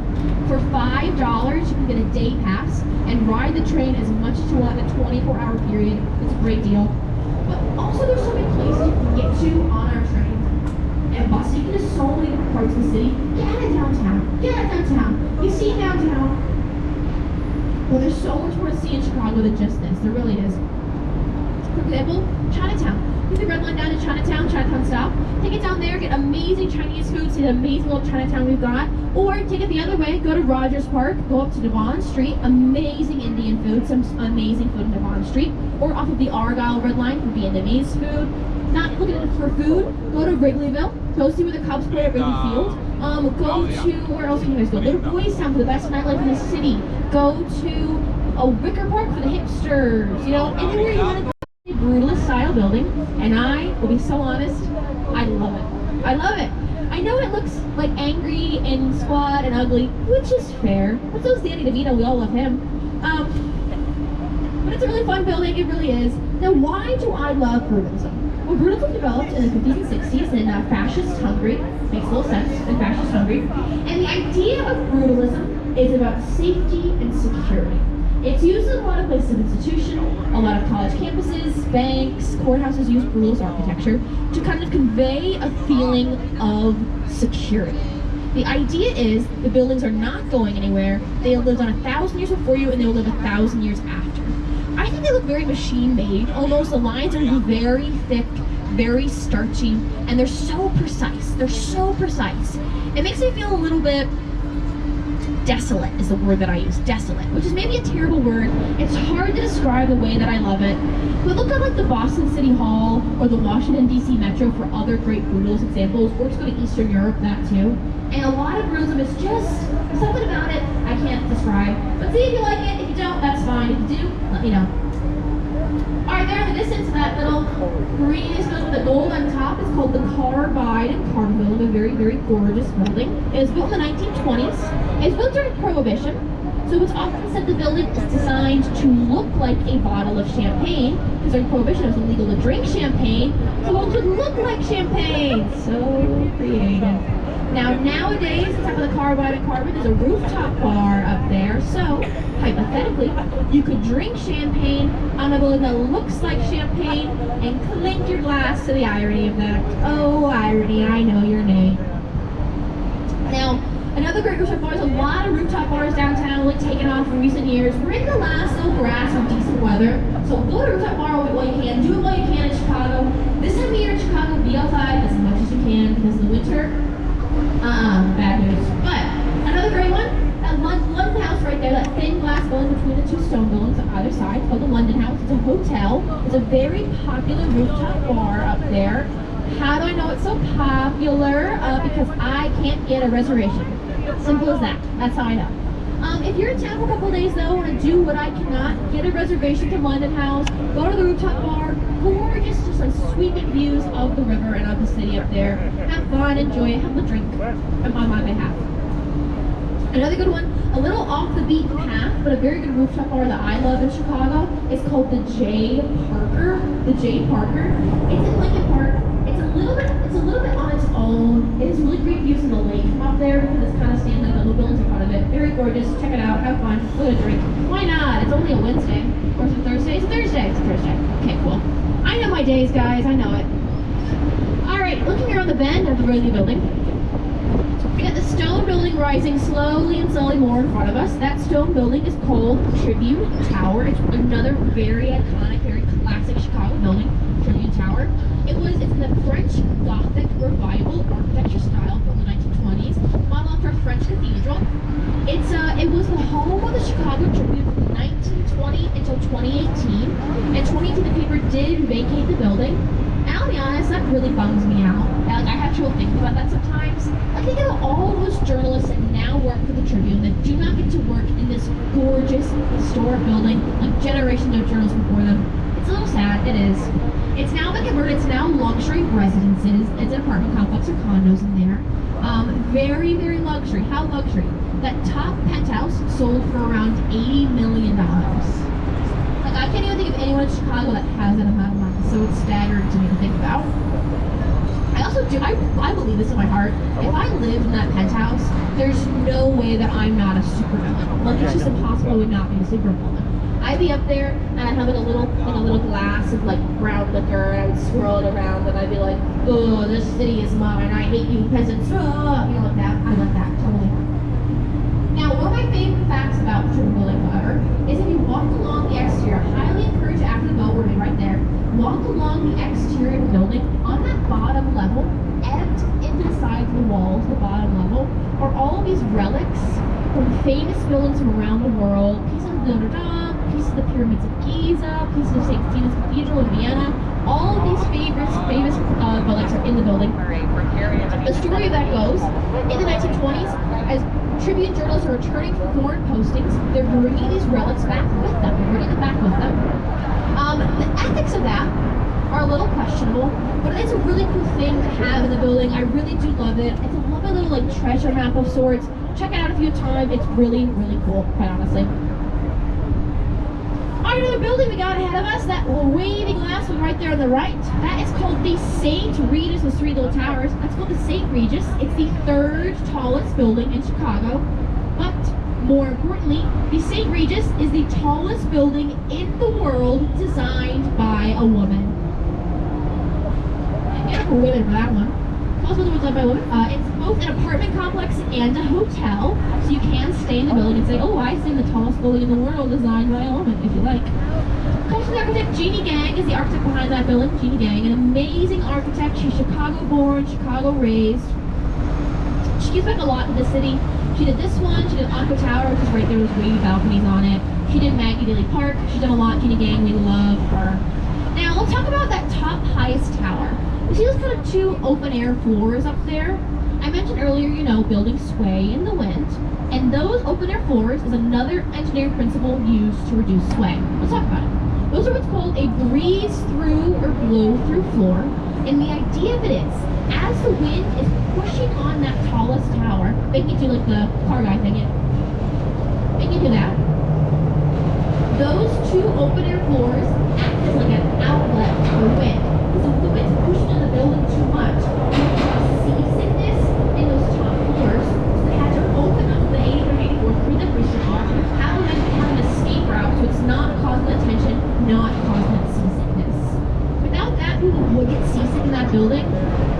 For $5, you can get a day pass and ride the train as much as you want in a 24-hour period. It's a great deal. But also, there's so many places you can get to on our trains and buses. You can do so many different parts of the city. Get out of downtown. Get out of downtown. You see downtown. Well, there's so much more to see in Chicago than just this. There really is. For example, Chinatown. Take the Red Line down to Chinatown stop. Take it down there, get amazing Chinese food, see the amazing little Chinatown we've got. Or take it the other way, go to Rogers Park, go up to Devon Street, amazing Indian food, some amazing food in Devon Street. Or off of the Argyle Red Line for Vietnamese food. Not looking for food, go to Wrigleyville, go see where the Cubs play at Wrigley Field. Go to, where else can you guys go? Go to Boys Town for the best nightlife in the city. Go to Wicker Park for the hipsters, you know, anywhere you want to go. A brutalist style building, and I will be so honest, I love it. I love it. I know it looks like angry and squat and ugly, which is fair. But so is Danny DeVito, we all love him. But it's a really fun building, it really is. Now, why do I love brutalism? Well, brutalism developed in the 50s and 60s in fascist Hungary. Makes a little sense, in fascist Hungary. And the idea of brutalism is about safety and security. It's used in a lot of places of institution, a lot of college campuses, banks, courthouses use brutalist architecture to kind of convey a feeling of security. The idea is the buildings are not going anywhere, they lived on 1,000 years before you and they will live 1,000 years after. I think they look very machine-made, almost. The lines are very thick, very starchy, and they're so precise. They're so precise. It makes me feel a little bit desolate is the word that I use, desolate, which is maybe a terrible word. It's hard to describe the way that I love it. But look at like the Boston City Hall or the Washington, D.C. Metro for other great brutalist examples, or just go to Eastern Europe, that too. And a lot of brutalism is just something about it I can't describe. But see if you like it. If you don't, that's fine. If you do, let me know. Alright, there in the distance, that little green is built with the gold on top. It's called the Carbide in Carville, a very, very gorgeous building. It was built in the 1920s. It was built during Prohibition, so it's often said the building is designed to look like a bottle of champagne, because during Prohibition it was illegal to drink champagne, so it could look like champagne. So creative. Now, nowadays, on top of the Carbide and Carbon, there's a rooftop bar up there, so, hypothetically, you could drink champagne on a building that looks like champagne and clink your glass to the irony of that. Oh, irony, I know your name. Now, another great rooftop bar, there's a lot of rooftop bars downtown, like taken off in recent years. We're in the last little grass of decent weather, so go to a rooftop bar while you can. Do it while you can in Chicago. This time of year in Chicago, be outside as much as you can, because in the winter, bad news. But another great one, that London House right there, that thin glass building between the two stone buildings on either side, it's called the London House. It's a hotel. It's a very popular rooftop bar up there. How do I know it's so popular? Because I can't get a reservation. Simple as that. That's how I know. If you're in town for a couple of days though, want to do what I cannot, get a reservation to London House, go to the rooftop bar, gorgeous, just like sweeping views of the river and of the city up there. Have fun, enjoy it, have a drink on my behalf. Another good one, a little off the beaten path, but a very good rooftop bar that I love in Chicago is called the J. Parker. The J. Parker. It's in Lincoln Park. It's a little bit on its own. It has really great views of the lake from up there because it's kind of standing like little buildings in front of it. Very gorgeous. Check it out. Have fun. Go get a drink. Why not? It's only a Wednesday. Or is it Thursday? It's a Thursday. It's a Thursday. Okay, cool. I know my days, guys. I know it. All right, looking around the bend of the Rosie building. We got the stone building rising slowly and slowly more in front of us. That stone building is called Tribune Tower. It's another very iconic, very classic Chicago building, Tribune Tower. It's in the French Gothic Revival architecture style from the 1920s, modeled after a French cathedral. It was the home of the Chicago Tribune from 1920 until 2018. In 2018, the paper did vacate the building. And I'll be honest, that really bums me out. Like, I have trouble thinking about that sometimes. I think of all those journalists that now work for the Tribune that do not get to work in this gorgeous, historic building, like generations of journalists before them. It's a little sad, it is. It's now been converted to now luxury residences. It's an apartment complex or condos in there. Very, very luxury. How luxury? That top penthouse sold for around $80 million. Like, I can't even think of anyone in Chicago that has that amount of money, so it's staggering to me to think about. I also do, I believe this in my heart. If I lived in that penthouse, there's no way that I'm not a supervillain. Like, it's just impossible I would not be a supervillain. I'd be up there and I'd have like a little glass of like brown liquor and I would swirl it around and I'd be like, oh, this city is mine. I hate you peasants. Oh, you know, like that. I like that totally. Now, one of my favorite facts about the Tribune building, however, is if you walk along the exterior, I highly encourage you after the boat, we're right there, walk along the exterior of the building. On that bottom level, etched into the sides of the walls, the bottom level, are all of these relics from famous buildings from around the world, pieces of Notre Dame, pieces of the pyramids of Giza, pieces of St. Stephen's Cathedral in Vienna. All of these famous relics are in the building. The story of that goes, in the 1920s, as Tribune journalists are returning from foreign postings, they're bringing these relics back with them. They're bringing them back with them. The ethics of that are a little questionable, but it's a really cool thing to have in the building. I really do love it. It's a lovely little like treasure map of sorts. Check it out if you have time. It's really, really cool, quite honestly. Our another building we got ahead of us, that waving last one right there on the right, that is called the St. Regis with 3 little towers. That's called the St. Regis. It's the 3rd tallest building in Chicago. But more importantly, the St. Regis is the tallest building in the world designed by a woman. And get up for women for that one. Tallest building was designed by a woman. It's both an apartment complex and a hotel, so you can stay in the building and say, oh, I stay in the tallest building in the world designed by a woman, if you like. Comes from the architect Jeannie Gang is the architect behind that building. Jeannie Gang, an amazing architect. She's Chicago-born, Chicago-raised. She gives back a lot to the city. She did this one, she did Aqua Tower, which is right there with wavy balconies on it. She did Maggie Daley Park. She's done a lot, Jeannie Gang, we love her. Now, let's talk about that top highest tower. You see those kind of 2 open-air floors up there? I mentioned earlier, you know, buildings sway in the wind, and those open-air floors is another engineering principle used to reduce sway. Let's talk about it. Those are what's called a breeze-through or blow-through floor, and the idea of it is, as the wind is pushing on that tallest tower, making it do like the car guy thing, making it do that, those 2 open-air floors act as like an outlet for wind. Because if the wind's pushing on the building too much, you cause seasickness in those top floors. So they had to open up the 83rd, 84th, breathe that pressure off, have them have an escape route so it's not causing that tension, not causing that seasickness. Without that, people would get seasick in that building.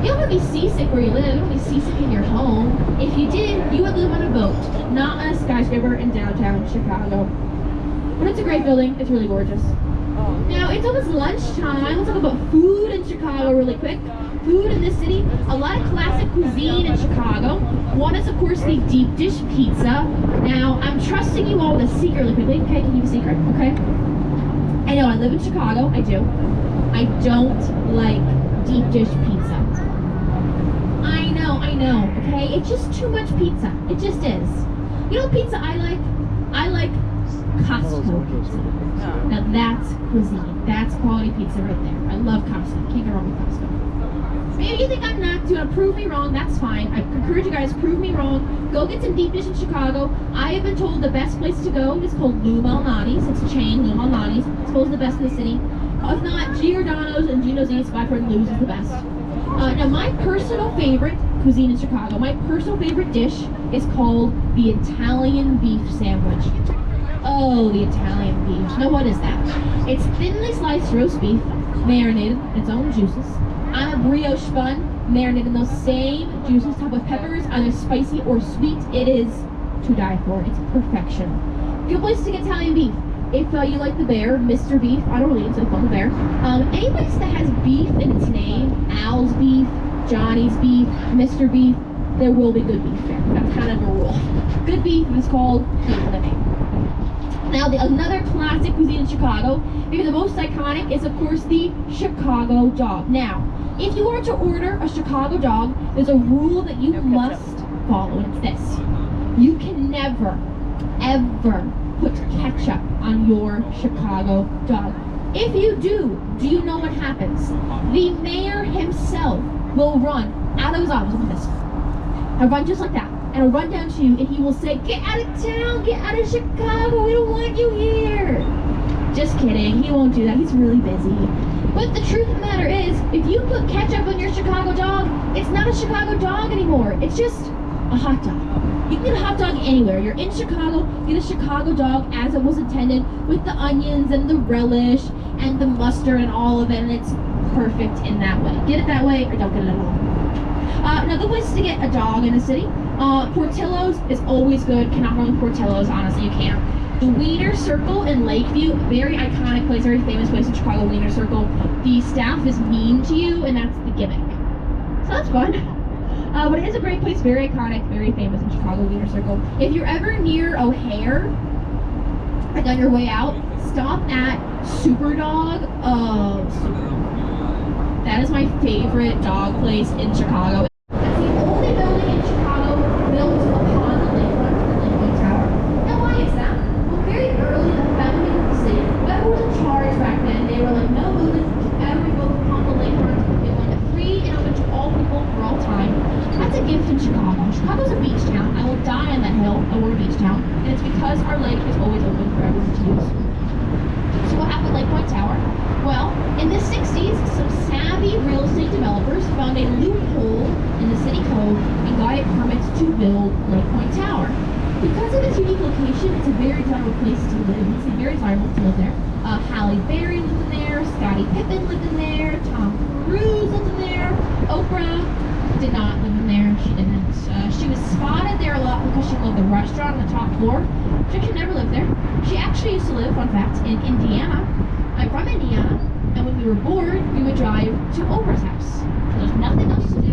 You don't want to be seasick where you live, you don't want to be seasick in your home. If you did, you would live on a boat, not on a skyscraper in downtown Chicago. But it's a great building, it's really gorgeous. Now, it's almost lunchtime. Let's talk about food in Chicago really quick. Food in this city, a lot of classic cuisine in Chicago. One is, of course, the deep dish pizza. Now, I'm trusting you all with a secret really quickly. Okay, can you keep a secret? Okay. I know, I live in Chicago. I do. I don't like deep dish pizza. I know, okay? It's just too much pizza. It just is. You know what pizza I like? I like Costco pizza. Now that's cuisine. That's quality pizza right there. I love Costco. Can't go wrong with Costco. Maybe you think I'm not doing to prove me wrong, that's fine. I encourage you guys, prove me wrong. Go get some deep dish in Chicago. I have been told the best place to go is called Lou Malnati's. It's a chain, Lou Malnati's. It's supposed to be the best in the city. If not, Giordano's and Gino's Eats, but I've heard Lou's is the best. Now my personal favorite cuisine in Chicago, my personal favorite dish is called the Italian beef sandwich. Oh, the Italian beef. Now what is that? It's thinly sliced roast beef, marinated in its own juices, on a brioche bun, marinated in those same juices, topped with peppers, either spicy or sweet. It is to die for. It's perfection. Good place to get Italian beef. If you like the bear, Mr. Beef, I don't really eat, so I call the bear. Any place that has beef in its name, Al's Beef, Johnny's Beef, Mr. Beef, there will be good beef there. That's kind of a rule. Good beef is called beef in the name. Now, another classic cuisine in Chicago, maybe the most iconic, is of course the Chicago dog. Now, if you are to order a Chicago dog, there's a rule that you must follow, and it's this. You can never, ever put ketchup on your Chicago dog. If you do you know what happens? The mayor himself will run out of his office with this. He'll run just like that. And he'll run down to you and he will say, "Get out of town, get out of Chicago, we don't want you here." Just kidding, he won't do that, he's really busy. But the truth of the matter is, if you put ketchup on your Chicago dog, it's not a Chicago dog anymore. It's just a hot dog. You can get a hot dog anywhere. You're in Chicago, get a Chicago dog as it was intended, with the onions and the relish and the mustard and all of it, and it's perfect in that way. Get it that way or don't get it at all. Another place to get a dog in the city, Portillo's is always good. Cannot run with Portillo's, honestly, you can't. The Wiener Circle in Lakeview, very iconic place, very famous place in Chicago, Wiener Circle. The staff is mean to you, and that's the gimmick. So that's fun. But it is a great place, very iconic, very famous in Chicago, Wiener Circle. If you're ever near O'Hare, like on your way out, stop at Superdog. Oh, Superdog. That is my favorite dog place in Chicago. That's the only building in Chicago built upon the lakefront, the Lakeway Tower. Now why is that? Well, very early in the founding of the city, whoever was in charge back then, they were like, no buildings should ever be built upon the lakefront. They wanted free and open to all people for all time. That's a gift in Chicago. Chicago's a beach town. I will die on that hill that we're a beach town. And it's because our lake is always open for everyone to use. So what happened at Lake Point Tower? Well, in the 60s, some savvy real estate developers found a loophole in the city code and got it permits to build Lake Point Tower. Because of its unique location, it's a very desirable place to live. It's very desirable to live there. Halle Berry lived in there, Scottie Pippen lived in there, Tom Cruise lived in there, Oprah did not live in there. She didn't. She was spotted there a lot because she lived in the restaurant on the top floor. She actually never lived there. She actually used to live, fun fact, in Indiana. I'm from Indiana, and when we were bored, we would drive to Oprah's house. There's nothing else to do.